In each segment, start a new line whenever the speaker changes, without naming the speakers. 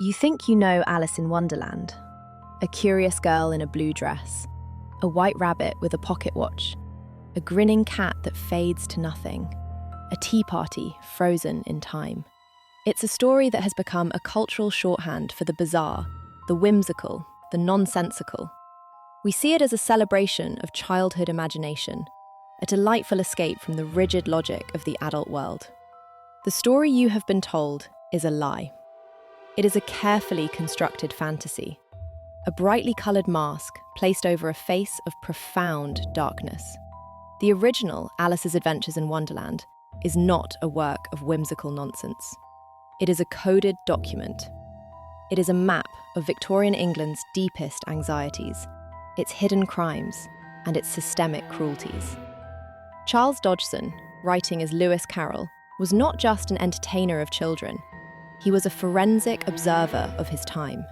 You think you know Alice in Wonderland, a curious girl in a blue dress, a white rabbit with a pocket watch, a grinning cat that fades to nothing, a tea party frozen in time. It's a story that has become a cultural shorthand for the bizarre, the whimsical, the nonsensical. We see it as a celebration of childhood imagination, a delightful escape from the rigid logic of the adult world. The story you have been told is a lie. It is a carefully constructed fantasy, a brightly coloured mask placed over a face of profound darkness. The original Alice's Adventures in Wonderland is not a work of whimsical nonsense. It is a coded document. It is a map of Victorian England's deepest anxieties, its hidden crimes, and its systemic cruelties. Charles Dodgson, writing as Lewis Carroll, was not just an entertainer of children. He was a forensic observer of his time.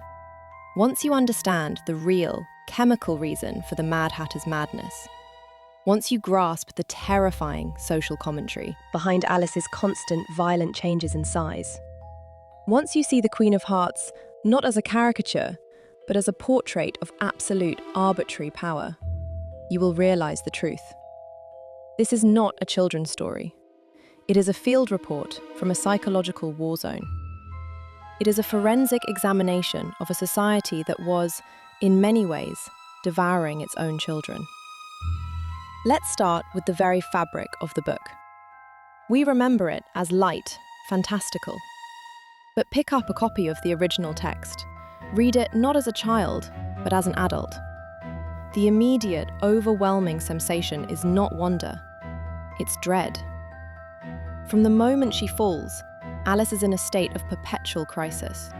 Once you understand the real, chemical reason for the Mad Hatter's madness, once you grasp the terrifying social commentary behind Alice's constant violent changes in size, once you see the Queen of Hearts not as a caricature, but as a portrait of absolute arbitrary power, you will realise the truth. This is not a children's story. It is a field report from a psychological war zone. It is a forensic examination of a society that was, in many ways, devouring its own children. Let's start with the very fabric of the book. We remember it as light, fantastical. But pick up a copy of the original text. Read it not as a child, but as an adult. The immediate, overwhelming sensation is not wonder, it's dread. From the moment she falls, Alice is in a state of perpetual crisis.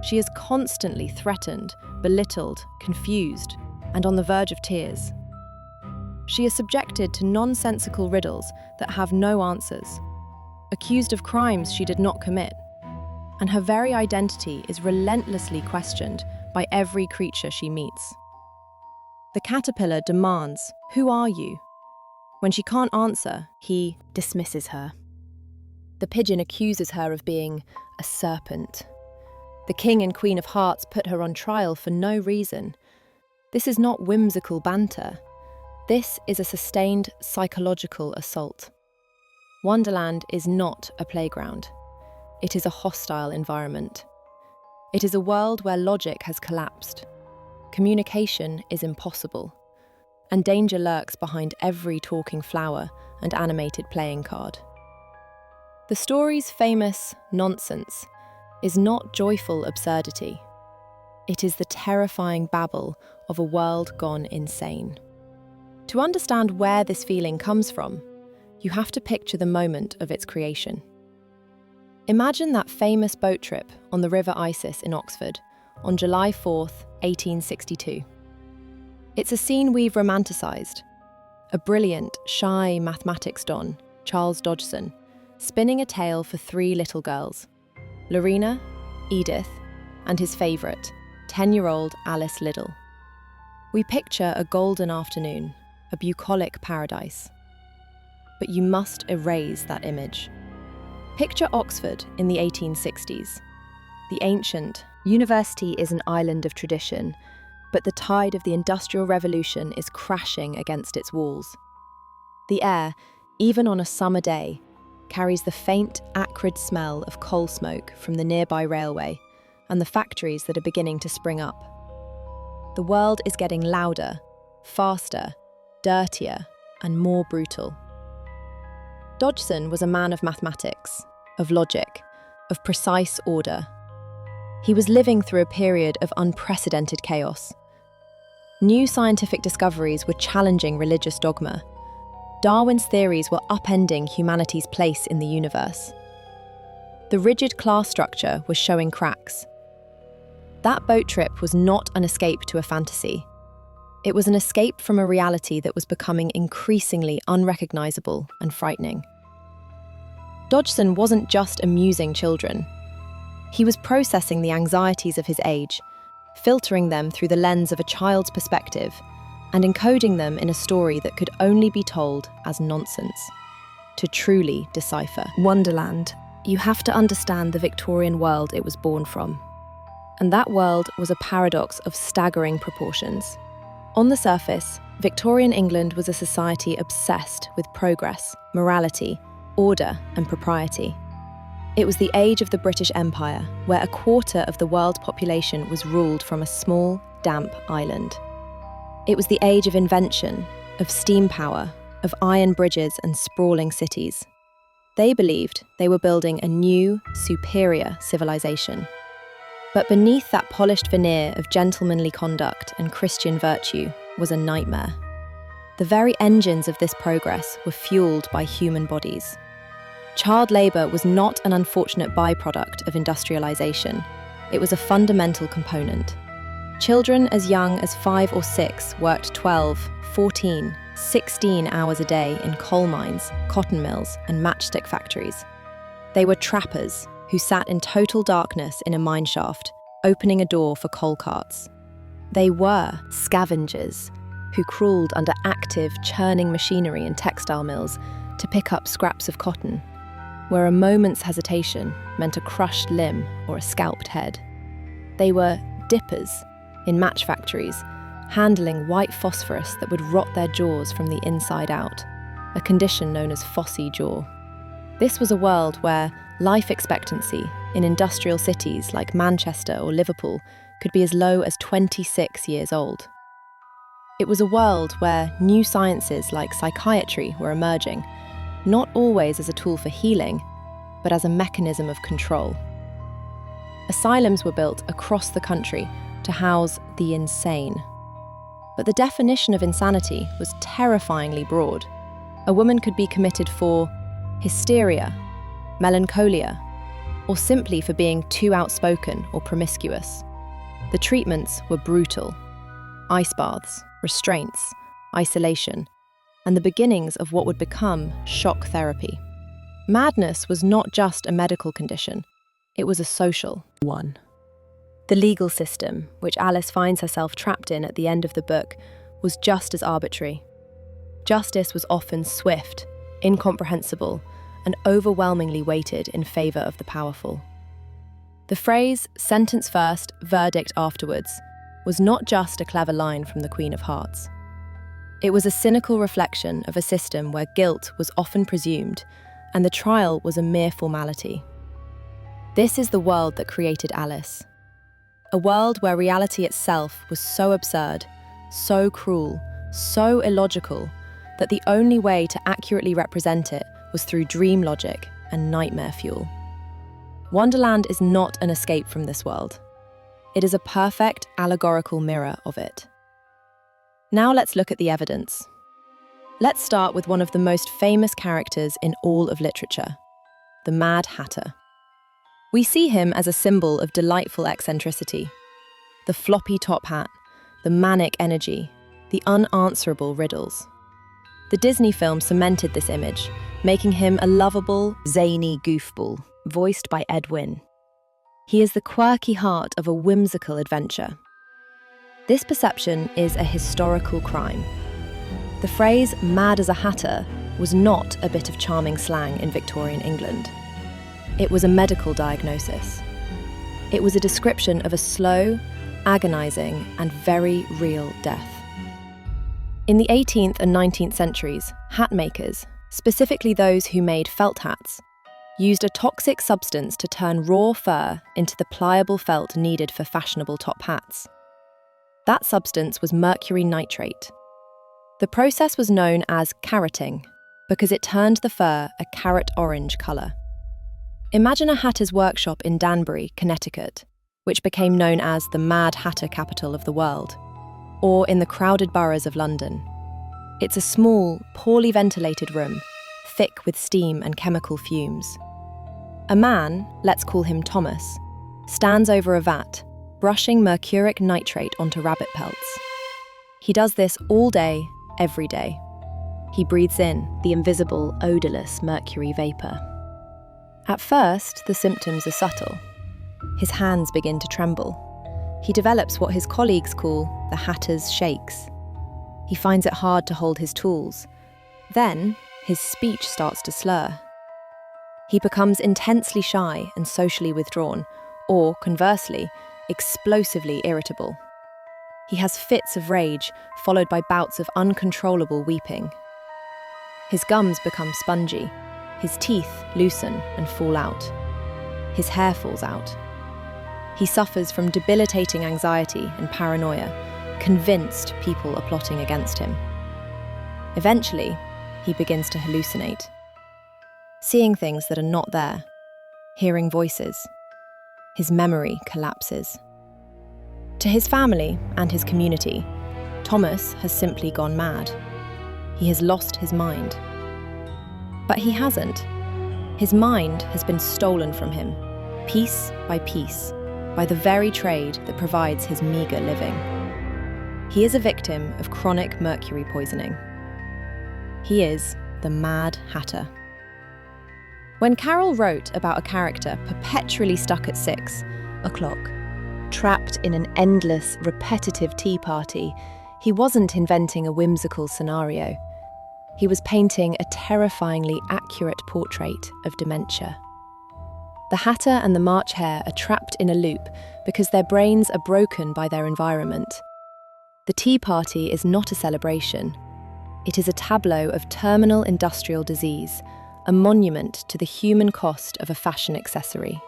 She is constantly threatened, belittled, confused, and on the verge of tears. She is subjected to nonsensical riddles that have no answers, accused of crimes she did not commit, and her very identity is relentlessly questioned by every creature she meets. The caterpillar demands, "Who are you?" When she can't answer, he dismisses her. The pigeon accuses her of being a serpent. The King and Queen of Hearts put her on trial for no reason. This is not whimsical banter. This is a sustained psychological assault. Wonderland is not a playground. It is a hostile environment. It is a world where logic has collapsed. Communication is impossible, and danger lurks behind every talking flower and animated playing card. The story's famous nonsense is not joyful absurdity. It is the terrifying babble of a world gone insane. To understand where this feeling comes from, you have to picture the moment of its creation. Imagine that famous boat trip on the River Isis in Oxford on July 4th, 1862. It's a scene we've romanticised. A brilliant, shy mathematics don, Charles Dodgson, spinning a tale for three little girls, Lorena, Edith, and his favourite, 10-year-old Alice Liddell. We picture a golden afternoon, a bucolic paradise. But you must erase that image. Picture Oxford in the 1860s. The ancient university is an island of tradition, but the tide of the Industrial Revolution is crashing against its walls. The air, even on a summer day, carries the faint, acrid smell of coal smoke from the nearby railway and the factories that are beginning to spring up. The world is getting louder, faster, dirtier, and more brutal. Dodgson was a man of mathematics, of logic, of precise order. He was living through a period of unprecedented chaos. New scientific discoveries were challenging religious dogma. Darwin's theories were upending humanity's place in the universe. The rigid class structure was showing cracks. That boat trip was not an escape to a fantasy. It was an escape from a reality that was becoming increasingly unrecognisable and frightening. Dodgson wasn't just amusing children. He was processing the anxieties of his age, filtering them through the lens of a child's perspective, and encoding them in a story that could only be told as nonsense, to truly decipher. Wonderland, you have to understand the Victorian world it was born from. and that world was a paradox of staggering proportions. On the surface, Victorian England was a society obsessed with progress, morality, order, and propriety. It was the age of the British Empire, where a quarter of the world population was ruled from a small, damp island. It was the age of invention, of steam power, of iron bridges and sprawling cities. They believed they were building a new, superior civilization. But beneath that polished veneer of gentlemanly conduct and Christian virtue was a nightmare. The very engines of this progress were fueled by human bodies. Child labour was not an unfortunate byproduct of industrialisation. It was a fundamental component. Children as young as 5 or 6 worked 12, 14, 16 hours a day in coal mines, cotton mills, and matchstick factories. They were trappers who sat in total darkness in a mine shaft, opening a door for coal carts. They were scavengers who crawled under active, churning machinery in textile mills to pick up scraps of cotton, where a moment's hesitation meant a crushed limb or a scalped head. They were dippers in match factories, handling white phosphorus that would rot their jaws from the inside out, a condition known as phossy jaw. This was a world where life expectancy in industrial cities like Manchester or Liverpool could be as low as 26 years old. It was a world where new sciences like psychiatry were emerging, not always as a tool for healing, but as a mechanism of control. Asylums were built across the country to house the insane. But the definition of insanity was terrifyingly broad. A woman could be committed for hysteria, melancholia, or simply for being too outspoken or promiscuous. The treatments were brutal: ice baths, restraints, isolation, and the beginnings of what would become shock therapy. Madness was not just a medical condition, it was a social one. The legal system, which Alice finds herself trapped in at the end of the book, was just as arbitrary. Justice was often swift, incomprehensible, and overwhelmingly weighted in favour of the powerful. The phrase, "sentence first, verdict afterwards," was not just a clever line from the Queen of Hearts. It was a cynical reflection of a system where guilt was often presumed, and the trial was a mere formality. This is the world that created Alice. A world where reality itself was so absurd, so cruel, so illogical, that the only way to accurately represent it was through dream logic and nightmare fuel. Wonderland is not an escape from this world. It is a perfect allegorical mirror of it. Now let's look at the evidence. Let's start with one of the most famous characters in all of literature, the Mad Hatter. We see him as a symbol of delightful eccentricity. The floppy top hat, the manic energy, the unanswerable riddles. The Disney film cemented this image, making him a lovable, zany goofball, voiced by Ed Wynn. He is the quirky heart of a whimsical adventure. This perception is a historical crime. The phrase "mad as a hatter" was not a bit of charming slang in Victorian England. It was a medical diagnosis. It was a description of a slow, agonising, and very real death. In the 18th and 19th centuries, hat makers, specifically those who made felt hats, used a toxic substance to turn raw fur into the pliable felt needed for fashionable top hats. That substance was mercury nitrate. The process was known as carroting because it turned the fur a carrot orange colour. Imagine a hatter's workshop in Danbury, Connecticut, which became known as the Mad Hatter capital of the world, or in the crowded boroughs of London. It's a small, poorly ventilated room, thick with steam and chemical fumes. A man, let's call him Thomas, stands over a vat, brushing mercuric nitrate onto rabbit pelts. He does this all day, every day. He breathes in the invisible, odourless mercury vapour. At first, the symptoms are subtle. His hands begin to tremble. He develops what his colleagues call the hatter's shakes. He finds it hard to hold his tools. Then, his speech starts to slur. He becomes intensely shy and socially withdrawn, or, conversely, explosively irritable. He has fits of rage, followed by bouts of uncontrollable weeping. His gums become spongy, his teeth loosen and fall out. His hair falls out. He suffers from debilitating anxiety and paranoia, convinced people are plotting against him. Eventually, he begins to hallucinate, seeing things that are not there, hearing voices. His memory collapses. To his family and his community, Thomas has simply gone mad. He has lost his mind. But he hasn't. His mind has been stolen from him, piece by piece, by the very trade that provides his meagre living. He is a victim of chronic mercury poisoning. He is the Mad Hatter. When Carol wrote about a character perpetually stuck at 6 o'clock, trapped in an endless, repetitive tea party, he wasn't inventing a whimsical scenario. He was painting a terrifyingly accurate portrait of dementia. The Hatter and the March Hare are trapped in a loop because their brains are broken by their environment. The tea party is not a celebration. It is a tableau of terminal industrial disease, a monument to the human cost of a fashion accessory.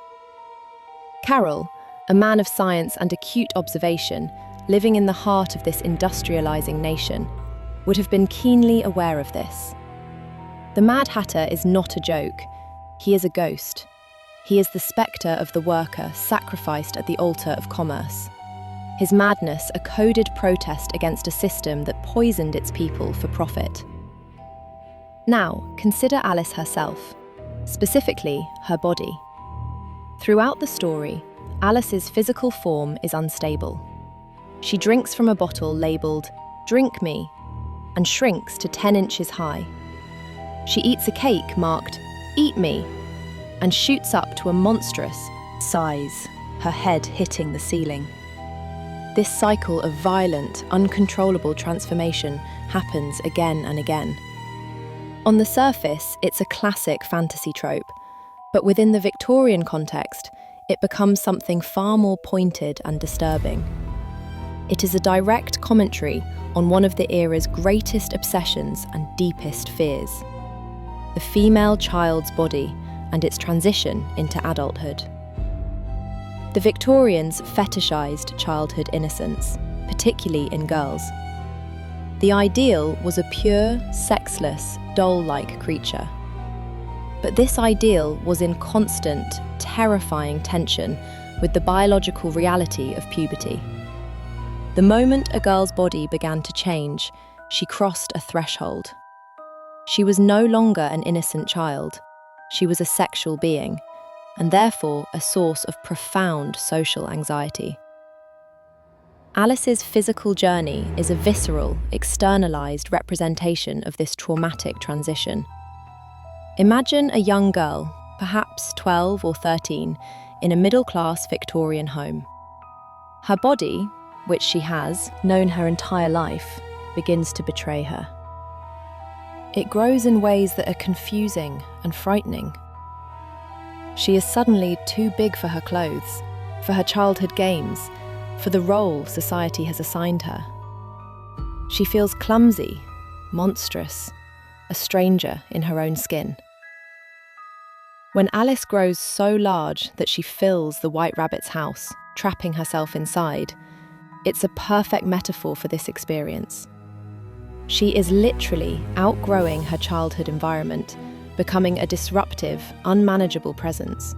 Carroll, a man of science and acute observation, living in the heart of this industrializing nation, would have been keenly aware of this. The Mad Hatter is not a joke. He is a ghost. He is the spectre of the worker sacrificed at the altar of commerce. His madness a coded protest against a system that poisoned its people for profit. Now, consider Alice herself, specifically her body. Throughout the story, Alice's physical form is unstable. She drinks from a bottle labelled, "Drink me," and shrinks to 10 inches high. She eats a cake marked, "Eat me," and shoots up to a monstrous size, her head hitting the ceiling. This cycle of violent, uncontrollable transformation happens again and again. On the surface, it's a classic fantasy trope, but within the Victorian context, it becomes something far more pointed and disturbing. It is a direct commentary on one of the era's greatest obsessions and deepest fears: the female child's body and its transition into adulthood. The Victorians fetishised childhood innocence, particularly in girls. The ideal was a pure, sexless, doll-like creature. But this ideal was in constant, terrifying tension with the biological reality of puberty. The moment a girl's body began to change, she crossed a threshold. She was no longer an innocent child. She was a sexual being, and therefore a source of profound social anxiety. Alice's physical journey is a visceral, externalized representation of this traumatic transition. Imagine a young girl, perhaps 12 or 13, in a middle-class Victorian home. Her body, which she has known her entire life, begins to betray her. It grows in ways that are confusing and frightening. She is suddenly too big for her clothes, for her childhood games, for the role society has assigned her. She feels clumsy, monstrous, a stranger in her own skin. When Alice grows so large that she fills the White Rabbit's house, trapping herself inside, it's a perfect metaphor for this experience. She is literally outgrowing her childhood environment, becoming a disruptive, unmanageable presence.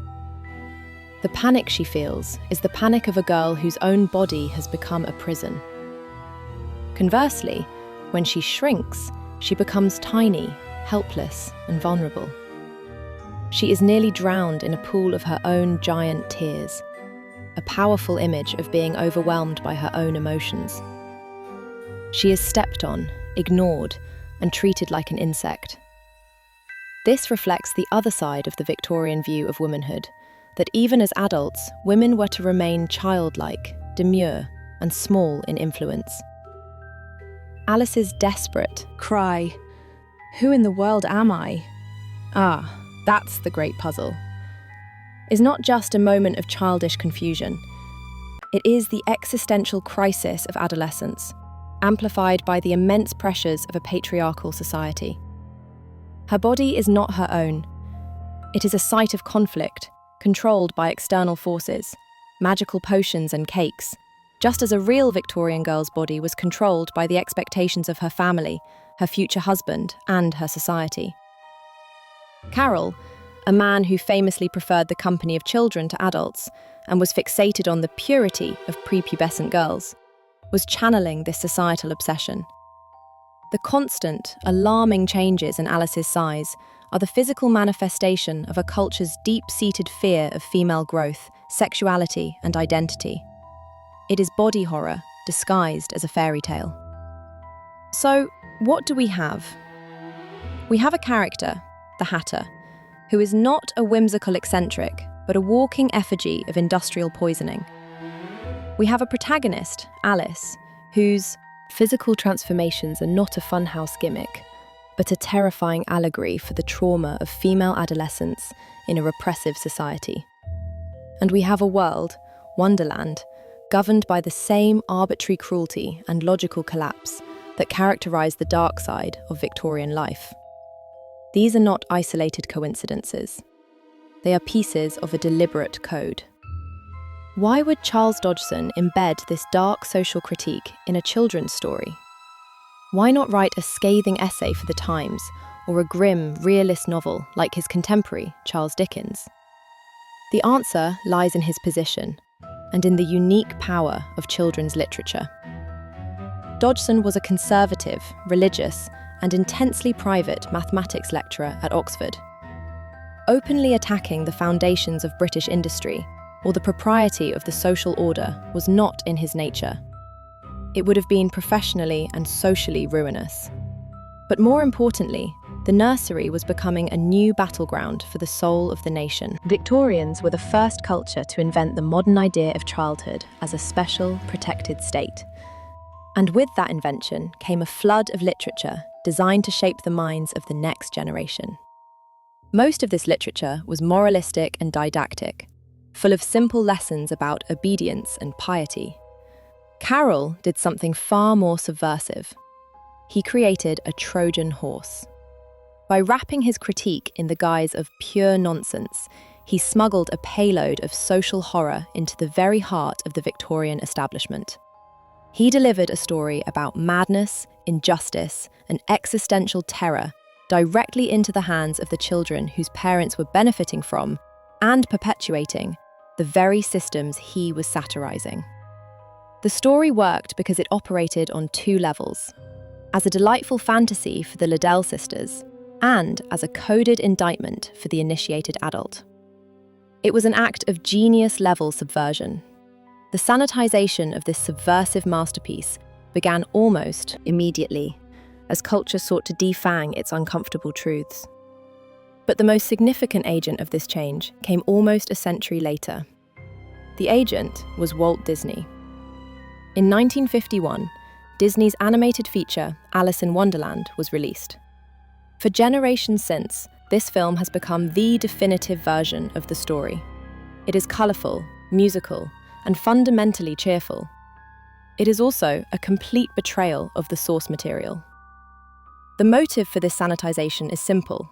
The panic she feels is the panic of a girl whose own body has become a prison. Conversely, when she shrinks, she becomes tiny, helpless, and vulnerable. She is nearly drowned in a pool of her own giant tears, a powerful image of being overwhelmed by her own emotions. She is stepped on, ignored, and treated like an insect. This reflects the other side of the Victorian view of womanhood, that even as adults, women were to remain childlike, demure, and small in influence. Alice's desperate cry, "Who in the world am I?" That's the great puzzle. Is not just a moment of childish confusion. It is the existential crisis of adolescence, amplified by the immense pressures of a patriarchal society. Her body is not her own. It is a site of conflict, controlled by external forces, magical potions and cakes, just as a real Victorian girl's body was controlled by the expectations of her family, her future husband, and her society. Carol, a man who famously preferred the company of children to adults and was fixated on the purity of prepubescent girls, was channeling this societal obsession. The constant, alarming changes in Alice's size are the physical manifestation of a culture's deep-seated fear of female growth, sexuality, and identity. It is body horror disguised as a fairy tale. So, what do we have? We have a character, the Hatter, who is not a whimsical eccentric, but a walking effigy of industrial poisoning. We have a protagonist, Alice, whose physical transformations are not a funhouse gimmick, but a terrifying allegory for the trauma of female adolescence in a repressive society. And we have a world, Wonderland, governed by the same arbitrary cruelty and logical collapse that characterize the dark side of Victorian life. These are not isolated coincidences. They are pieces of a deliberate code. Why would Charles Dodgson embed this dark social critique in a children's story? Why not write a scathing essay for the Times or a grim, realist novel like his contemporary, Charles Dickens? The answer lies in his position and in the unique power of children's literature. Dodgson was a conservative, religious, and intensely private mathematics lecturer at Oxford. Openly attacking the foundations of British industry or the propriety of the social order was not in his nature. It would have been professionally and socially ruinous. But more importantly, the nursery was becoming a new battleground for the soul of the nation. Victorians were the first culture to invent the modern idea of childhood as a special, protected state. And with that invention came a flood of literature designed to shape the minds of the next generation. Most of this literature was moralistic and didactic, full of simple lessons about obedience and piety. Carroll did something far more subversive. He created a Trojan horse. By wrapping his critique in the guise of pure nonsense, he smuggled a payload of social horror into the very heart of the Victorian establishment. He delivered a story about madness, injustice, and existential terror directly into the hands of the children whose parents were benefiting from and perpetuating the very systems he was satirizing. The story worked because it operated on two levels: as a delightful fantasy for the Liddell sisters, and as a coded indictment for the initiated adult. It was an act of genius-level subversion. The sanitization of this subversive masterpiece began almost immediately, as culture sought to defang its uncomfortable truths. But the most significant agent of this change came almost a century later. The agent was Walt Disney. In 1951, Disney's animated feature, Alice in Wonderland, was released. For generations since, this film has become the definitive version of the story. It is colourful, musical, and fundamentally cheerful. It is also a complete betrayal of the source material. The motive for this sanitization is simple.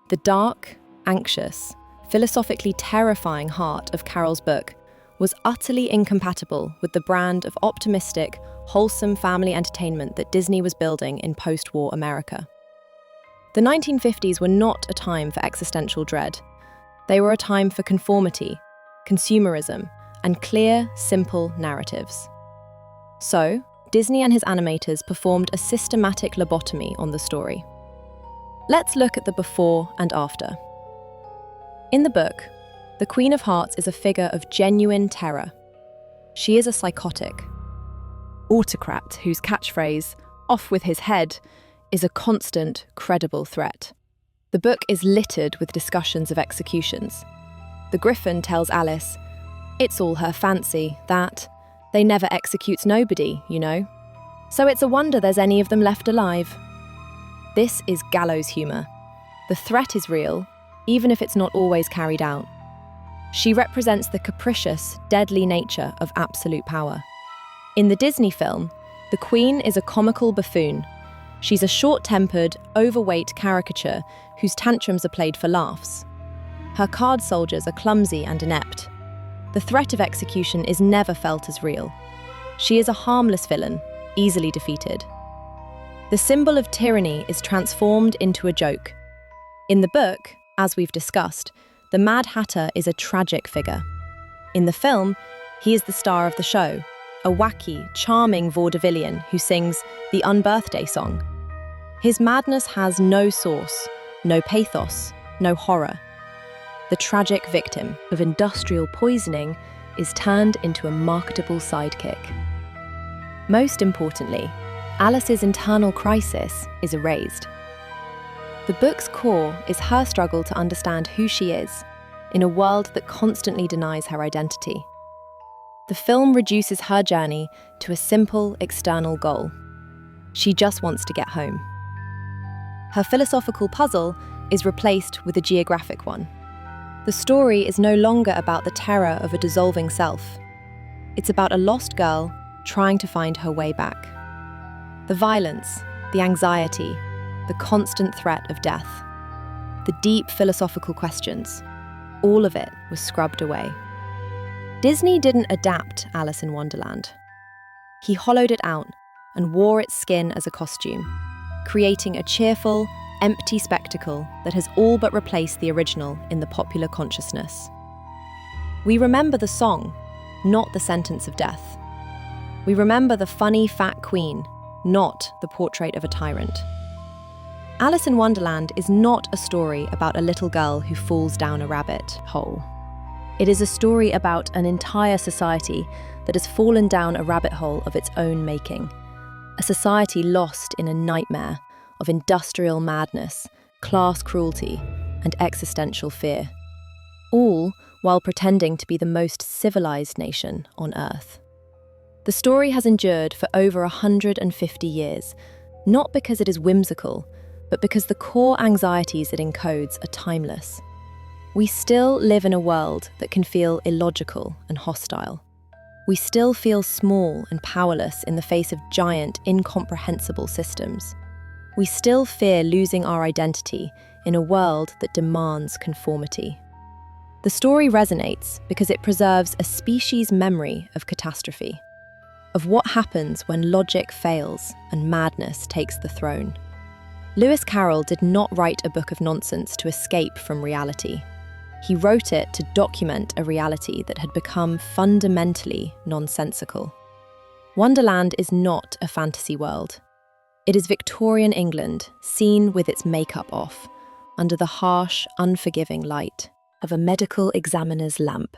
The dark, anxious, philosophically terrifying heart of Carol's book was utterly incompatible with the brand of optimistic, wholesome family entertainment that Disney was building in post-war America. The 1950s were not a time for existential dread. They were a time for conformity, consumerism, and clear, simple narratives. So, Disney and his animators performed a systematic lobotomy on the story. Let's look at the before and after. In the book, the Queen of Hearts is a figure of genuine terror. She is a psychotic autocrat whose catchphrase, "off with his head," is a constant, credible threat. The book is littered with discussions of executions. The Griffin tells Alice, "It's all her fancy, that. They never executes nobody, you know. So it's a wonder there's any of them left alive." This is gallows humour. The threat is real, even if it's not always carried out. She represents the capricious, deadly nature of absolute power. In the Disney film, the Queen is a comical buffoon. She's a short-tempered, overweight caricature whose tantrums are played for laughs. Her card soldiers are clumsy and inept. The threat of execution is never felt as real. She is a harmless villain, easily defeated. The symbol of tyranny is transformed into a joke. In the book, as we've discussed, the Mad Hatter is a tragic figure. In the film, he is the star of the show, a wacky, charming vaudevillian who sings the Unbirthday song. His madness has no source, no pathos, no horror. The tragic victim of industrial poisoning is turned into a marketable sidekick. Most importantly, Alice's internal crisis is erased. The book's core is her struggle to understand who she is in a world that constantly denies her identity. The film reduces her journey to a simple external goal. She just wants to get home. Her philosophical puzzle is replaced with a geographic one. The story is no longer about the terror of a dissolving self. It's about a lost girl trying to find her way back. The violence, the anxiety, the constant threat of death, the deep philosophical questions, all of it was scrubbed away. Disney didn't adapt Alice in Wonderland. He hollowed it out and wore its skin as a costume, creating a cheerful, empty spectacle that has all but replaced the original in the popular consciousness. We remember the song, not the sentence of death. We remember the funny, fat queen, not the portrait of a tyrant. Alice in Wonderland is not a story about a little girl who falls down a rabbit hole. It is a story about an entire society that has fallen down a rabbit hole of its own making. A society lost in a nightmare of industrial madness, class cruelty, and existential fear. All while pretending to be the most civilized nation on Earth. The story has endured for over 150 years, not because it is whimsical, but because the core anxieties it encodes are timeless. We still live in a world that can feel illogical and hostile. We still feel small and powerless in the face of giant, incomprehensible systems. We still fear losing our identity in a world that demands conformity. The story resonates because it preserves a species' memory of catastrophe, of what happens when logic fails and madness takes the throne. Lewis Carroll did not write a book of nonsense to escape from reality. He wrote it to document a reality that had become fundamentally nonsensical. Wonderland is not a fantasy world. It is Victorian England, seen with its makeup off, under the harsh, unforgiving light of a medical examiner's lamp.